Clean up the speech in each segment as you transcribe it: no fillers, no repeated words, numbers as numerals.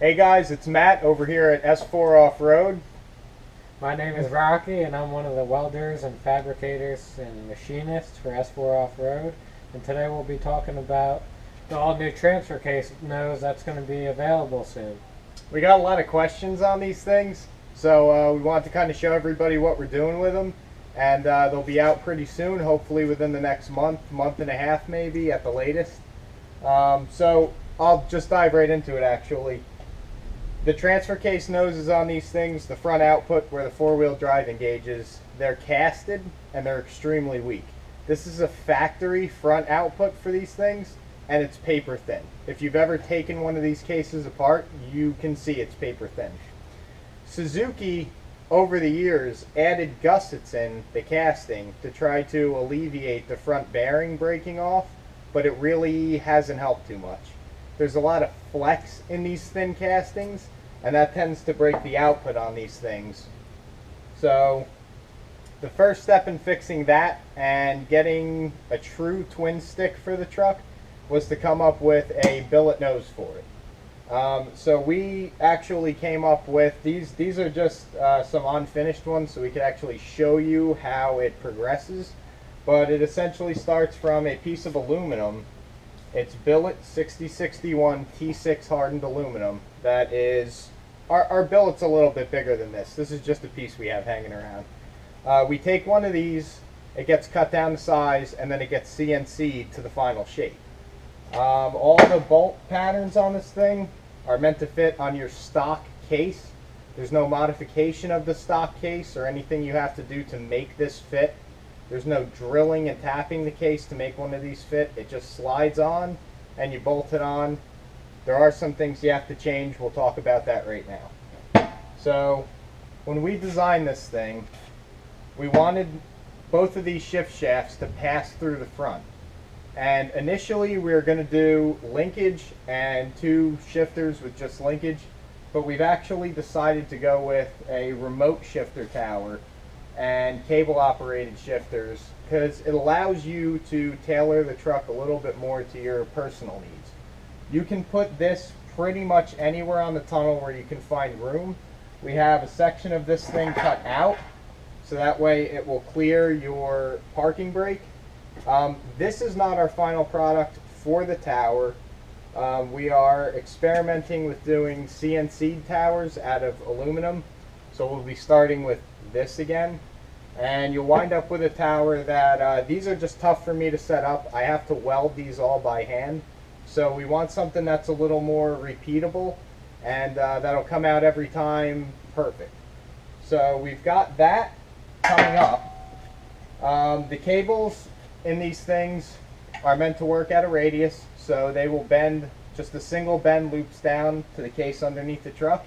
Hey guys, it's Matt over here at S4 Off-Road. My name is Rocky, and I'm one of the welders and fabricators and machinists for S4 Off-Road. And today we'll be talking about the all-new transfer case nose that's going to be available soon. We got a lot of questions on these things, so we want to kind of show everybody what we're doing with them. And they'll be out pretty soon, hopefully within the next month and a half maybe at the latest. So I'll just dive right into it actually. The transfer case noses on these things, the front output where the four-wheel drive engages, they're casted and they're extremely weak. This is a factory front output for these things, and it's paper thin. If you've ever taken one of these cases apart, you can see it's paper thin. Suzuki, over the years, added gussets in the casting to try to alleviate the front bearing breaking off, but it really hasn't helped too much. There's a lot of flex in these thin castings, and that tends to break the output on these things. So the first step in fixing that and getting a true twin stick for the truck was to come up with a billet nose for it. So we actually came up with these are just some unfinished ones, so we could actually show you how it progresses. But it essentially starts from a piece of aluminum. It's Billet 6061 T6 hardened aluminum. That is, our billet's a little bit bigger than this. This is just a piece we have hanging around. We take one of these, it gets cut down to size, and then it gets CNC'd to the final shape. All the bolt patterns on this thing are meant to fit on your stock case. There's no modification of the stock case or anything you have to do to make this fit. There's no drilling and tapping the case to make one of these fit. It just slides on and you bolt it on. There are some things you have to change. We'll talk about that right now. So when we designed this thing, we wanted both of these shift shafts to pass through the front. And initially we were going to do linkage and two shifters with just linkage, but we've actually decided to go with a remote shifter tower and cable operated shifters because it allows you to tailor the truck a little bit more to your personal needs. You can put this pretty much anywhere on the tunnel where you can find room. We have a section of this thing cut out so that way it will clear your parking brake. This is not our final product for the tower. We are experimenting with doing CNC towers out of aluminum, so we'll be starting with this again. And you'll wind up with a tower that, these are just tough for me to set up. I have to weld these all by hand. So we want something that's a little more repeatable and that'll come out every time perfect. So we've got that coming up. The cables in these things are meant to work at a radius, so they will bend, just a single bend loops down to the case underneath the truck.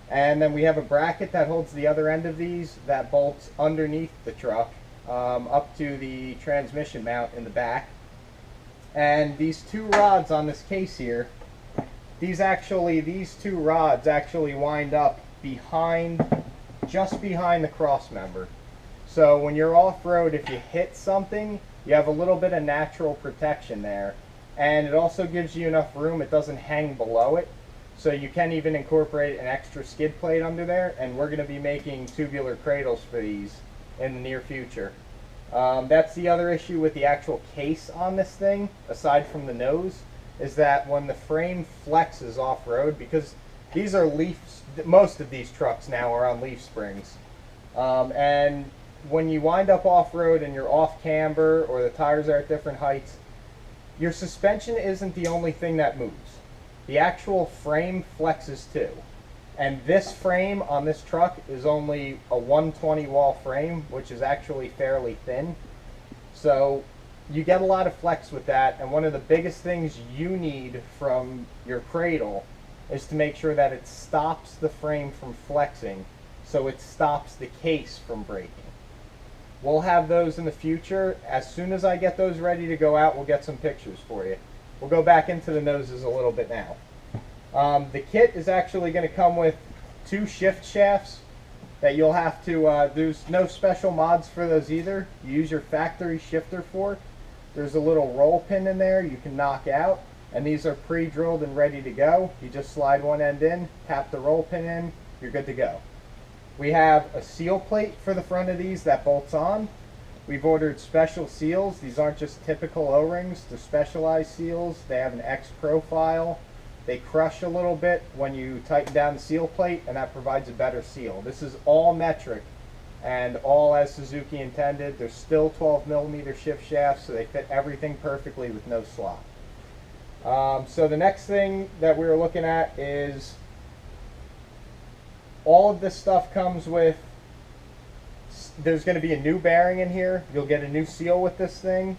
And then we have a bracket that holds the other end of these that bolts underneath the truck up to the transmission mount in the back. And these two rods on this case here, these two rods actually wind up just behind the cross member. So when you're off-road, if you hit something, you have a little bit of natural protection there. And it also gives you enough room, it doesn't hang below it. So you can even incorporate an extra skid plate under there, and we're going to be making tubular cradles for these in the near future. That's the other issue with the actual case on this thing, aside from the nose, is that when the frame flexes off-road, because these are most of these trucks now are on leaf springs, and when you wind up off-road and you're off camber or the tires are at different heights, your suspension isn't the only thing that moves. The actual frame flexes too. And this frame on this truck is only a 120 wall frame, which is actually fairly thin. So you get a lot of flex with that, and one of the biggest things you need from your cradle is to make sure that it stops the frame from flexing, so it stops the case from breaking. We'll have those in the future. As soon as I get those ready to go out, we'll get some pictures for you. We'll go back into the noses a little bit now. The kit is actually going to come with two shift shafts that you'll have to, there's no special mods for those either. You use your factory shifter fork. There's a little roll pin in there you can knock out, and these are pre-drilled and ready to go. You just slide one end in, tap the roll pin in, you're good to go. We have a seal plate for the front of these that bolts on. We've ordered special seals. These aren't just typical O-rings, they're specialized seals. They have an X profile. They crush a little bit when you tighten down the seal plate, and that provides a better seal. This is all metric and all as Suzuki intended. They're still 12mm shift shafts, so they fit everything perfectly with no slop. So the next thing that we were looking at is all of this stuff comes with, there's going to be a new bearing in here. You'll get a new seal with this thing.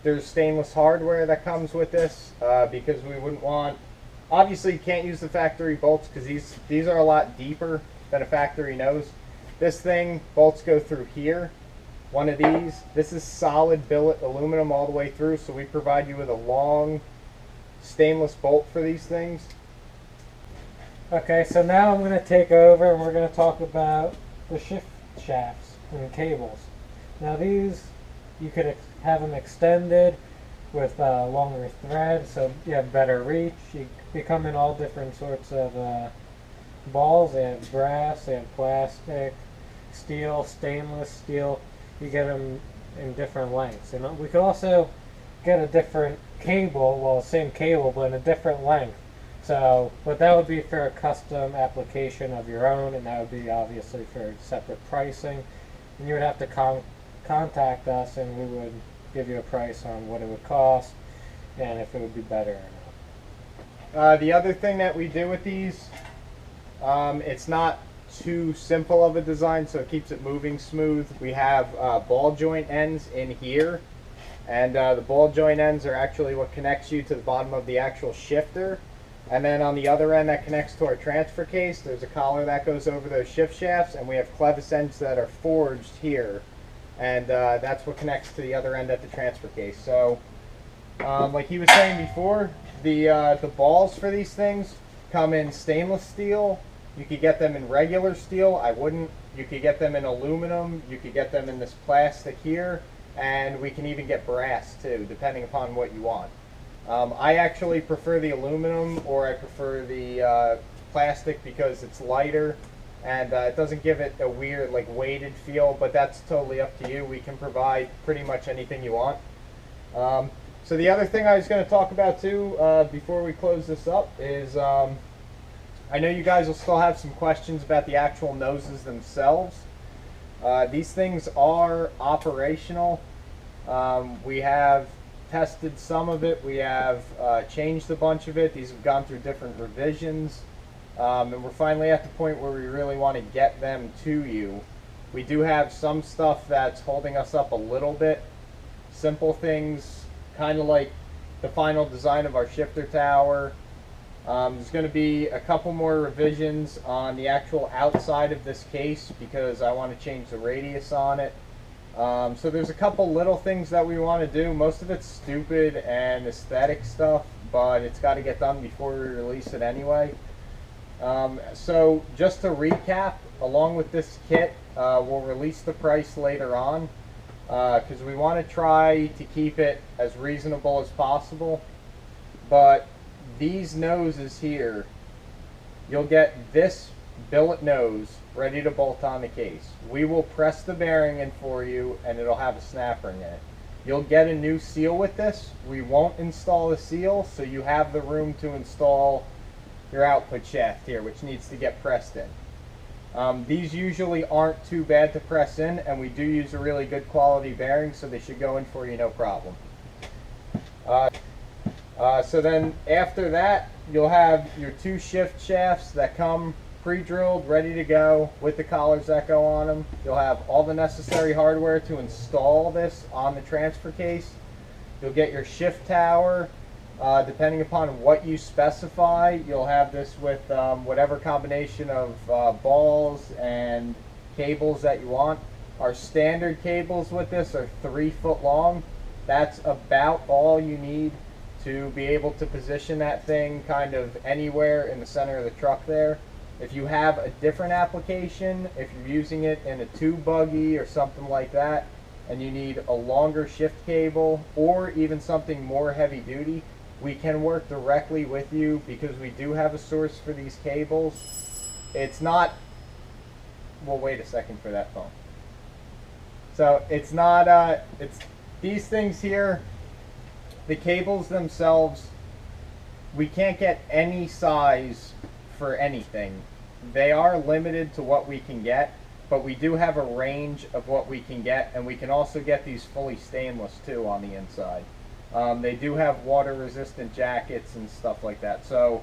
There's stainless hardware that comes with this because we wouldn't want, obviously you can't use the factory bolts because these are a lot deeper than a factory nose. This thing, bolts go through here. One of these, this is solid billet aluminum all the way through, so we provide you with a long stainless bolt for these things. Okay, so now I'm going to take over and we're going to talk about the shift shafts and cables. Now these, you could have them extended with longer thread, so you have better reach. They come in all different sorts of balls. They have brass, they have plastic, steel, stainless steel. You get them in different lengths. And we could also get a different cable, well, same cable, but in a different length. So, but that would be for a custom application of your own, and that would be obviously for separate pricing. And you would have to contact us, and we would give you a price on what it would cost and if it would be better or not. The other thing that we do with these, it's not too simple of a design, so it keeps it moving smooth. We have ball joint ends in here, and the ball joint ends are actually what connects you to the bottom of the actual shifter. And then on the other end that connects to our transfer case, there's a collar that goes over those shift shafts, and we have clevis ends that are forged here, and that's what connects to the other end at the transfer case. So like he was saying before, the balls for these things come in stainless steel. You could get them in regular steel. I wouldn't. You could get them in aluminum. You could get them in this plastic here, and we can even get brass too, depending upon what you want. I actually prefer the aluminum, or I prefer the plastic because it's lighter and it doesn't give it a weird like weighted feel, but that's totally up to you. We can provide pretty much anything you want. So the other thing I was going to talk about too before we close this up is I know you guys will still have some questions about the actual noses themselves. These things are operational. We have tested some of it. We have changed a bunch of it. These have gone through different revisions. And we're finally at the point where we really want to get them to you. We do have some stuff that's holding us up a little bit. Simple things, kind of like the final design of our shifter tower. There's going to be a couple more revisions on the actual outside of this case because I want to change the radius on it. So there's a couple little things that we want to do. Most of it's stupid and aesthetic stuff, but it's got to get done before we release it anyway. So just to recap, along with this kit, we'll release the price later on because we want to try to keep it as reasonable as possible. But these noses here, you'll get this billet nose ready to bolt on the case. We will press the bearing in for you and it'll have a snap ring in it. You'll get a new seal with this. We won't install the seal, so you have the room to install your output shaft here, which needs to get pressed in. These usually aren't too bad to press in, and we do use a really good quality bearing, so they should go in for you no problem. So then after that, you'll have your two shift shafts that come pre-drilled, ready to go with the collars that go on them. You'll have all the necessary hardware to install this on the transfer case. You'll get your shift tower. Depending upon what you specify, you'll have this with whatever combination of balls and cables that you want. Our standard cables with this are 3 foot long. That's about all you need to be able to position that thing kind of anywhere in the center of the truck there. If you have a different application, if you're using it in a tube buggy or something like that, and you need a longer shift cable or even something more heavy duty, we can work directly with you because we do have a source for these cables. It's not, well, wait a second for that phone. So it's not, it's these things here, the cables themselves, we can't get any size for anything. They are limited to what we can get, but we do have a range of what we can get, and we can also get these fully stainless too on the inside. They do have water resistant jackets and stuff like that. So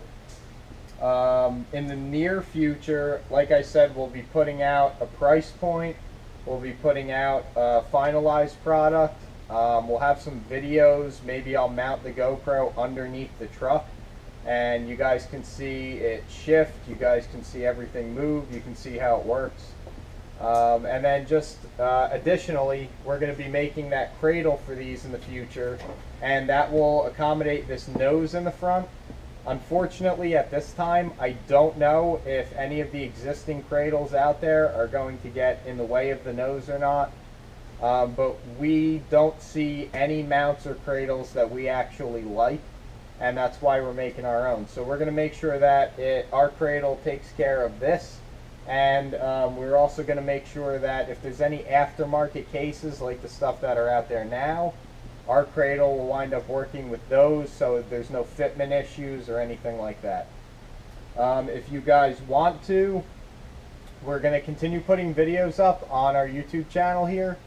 in the near future, like I said, we'll be putting out a price point. We'll be putting out a finalized product. We'll have some videos. Maybe I'll mount the GoPro underneath the truck and you guys can see it shift. You guys can see everything move. You can see how it works. And then just additionally, we're going to be making that cradle for these in the future, and that will accommodate this nose in the front. Unfortunately, at this time, I don't know if any of the existing cradles out there are going to get in the way of the nose or not. But we don't see any mounts or cradles that we actually like, and that's why we're making our own. So we're going to make sure that our cradle takes care of this. And we're also going to make sure that if there's any aftermarket cases like the stuff that are out there now, our cradle will wind up working with those so there's no fitment issues or anything like that. If you guys want to, we're going to continue putting videos up on our YouTube channel here.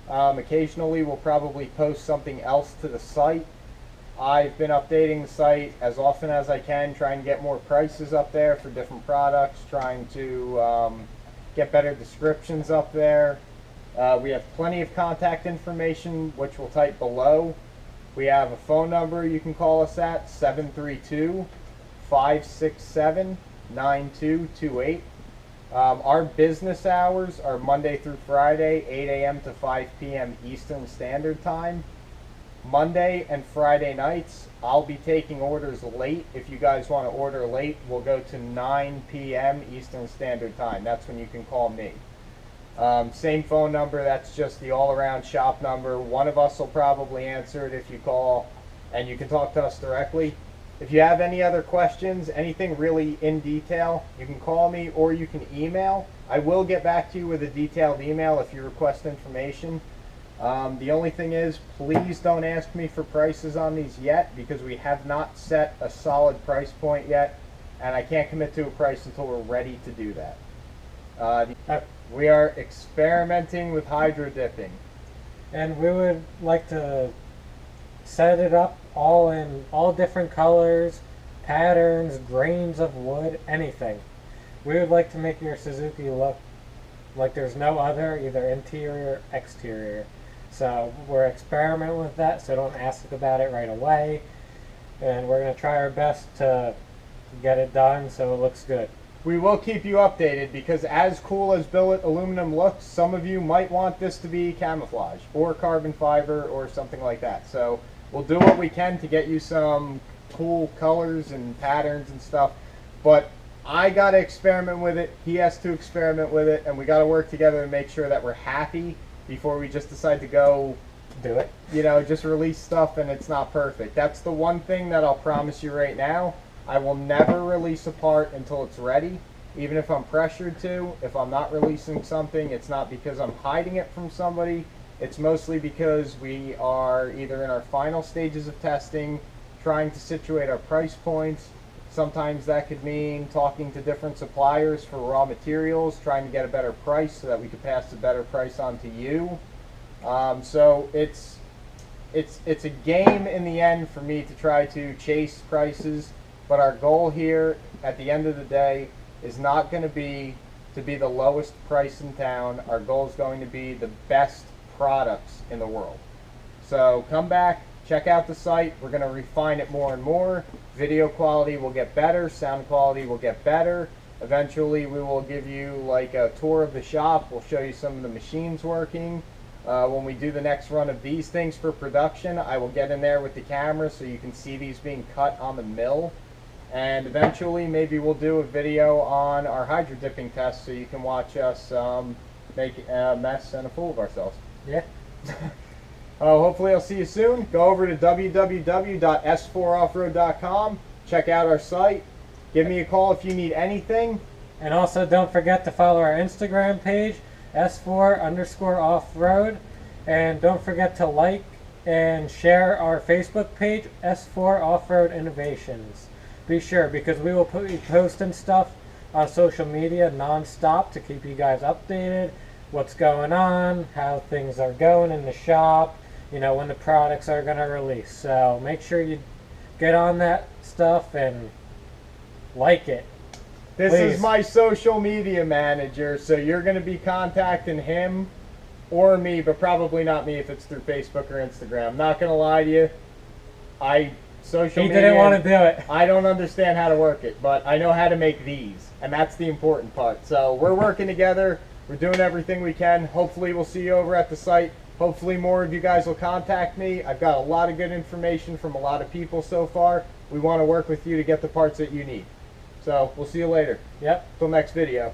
Occasionally we'll probably post something else to the site. I've been updating the site as often as I can, trying to get more prices up there for different products, trying to get better descriptions up there. We have plenty of contact information, which we'll type below. We have a phone number you can call us at, 732-567-9228. Our business hours are Monday through Friday, 8 a.m. to 5 p.m. Eastern Standard Time. Monday and Friday nights, I'll be taking orders late. If you guys want to order late, we'll go to 9 p.m. Eastern Standard Time. That's when you can call me. Same phone number, that's just the all-around shop number. One of us will probably answer it if you call, and you can talk to us directly. If you have any other questions, anything really in detail, you can call me or you can email. I will get back to you with a detailed email if you request information. The only thing is, please don't ask me for prices on these yet, because we have not set a solid price point yet, and I can't commit to a price until we're ready to do that. We are experimenting with hydro dipping. And we would like to set it up all in all different colors, patterns, grains of wood, anything. We would like to make your Suzuki look like there's no other, either interior or exterior. So we're experimenting with that, so don't ask about it right away. And we're going to try our best to get it done so it looks good. We will keep you updated, because as cool as billet aluminum looks, some of you might want this to be camouflage or carbon fiber or something like that. So we'll do what we can to get you some cool colors and patterns and stuff. But I got to experiment with it, he has to experiment with it, and we got to work together to make sure that we're happy before we just decide to go Do it. You know, just release stuff and it's not perfect. That's the one thing that I'll promise you right now. I will never release a part until it's ready, even if I'm pressured to. If I'm not releasing something, it's not because I'm hiding it from somebody. It's mostly because we are either in our final stages of testing, trying to situate our price points. Sometimes that could mean talking to different suppliers for raw materials, trying to get a better price so that we could pass a better price on to you. So it's a game in the end for me to try to chase prices, but our goal here at the end of the day is not going to be the lowest price in town. Our goal is going to be the best products in the world. So come back, check out the site. We're going to refine it more and more. Video quality will get better, sound quality will get better. Eventually we will give you like a tour of the shop. We'll show you some of the machines working. When we do the next run of these things for production, I will get in there with the camera so you can see these being cut on the mill. And eventually maybe we'll do a video on our hydro dipping test so you can watch us make a mess and a fool of ourselves. Yeah. Hopefully I'll see you soon. Go over to www.s4offroad.com. Check out our site. Give me a call if you need anything. And also don't forget to follow our Instagram page, S4_offroad. And don't forget to like and share our Facebook page, S4 Off-Road Innovations. Be sure, because we will be posting stuff on social media non-stop to keep you guys updated, what's going on, how things are going in the shop, you know, when the products are going to release. So make sure you get on that stuff and like it. This Please. is my social media manager, so you're going to be contacting him or me, but probably not me if it's through Facebook or Instagram. Not going to lie to you. Social He media, didn't want to do it. I don't understand how to work it, but I know how to make these, and that's the important part. So we're working together. We're doing everything we can. Hopefully we'll see you over at the site. Hopefully more of you guys will contact me. I've got a lot of good information from a lot of people so far. We want to work with you to get the parts that you need. So we'll see you later. Yep. Till next video.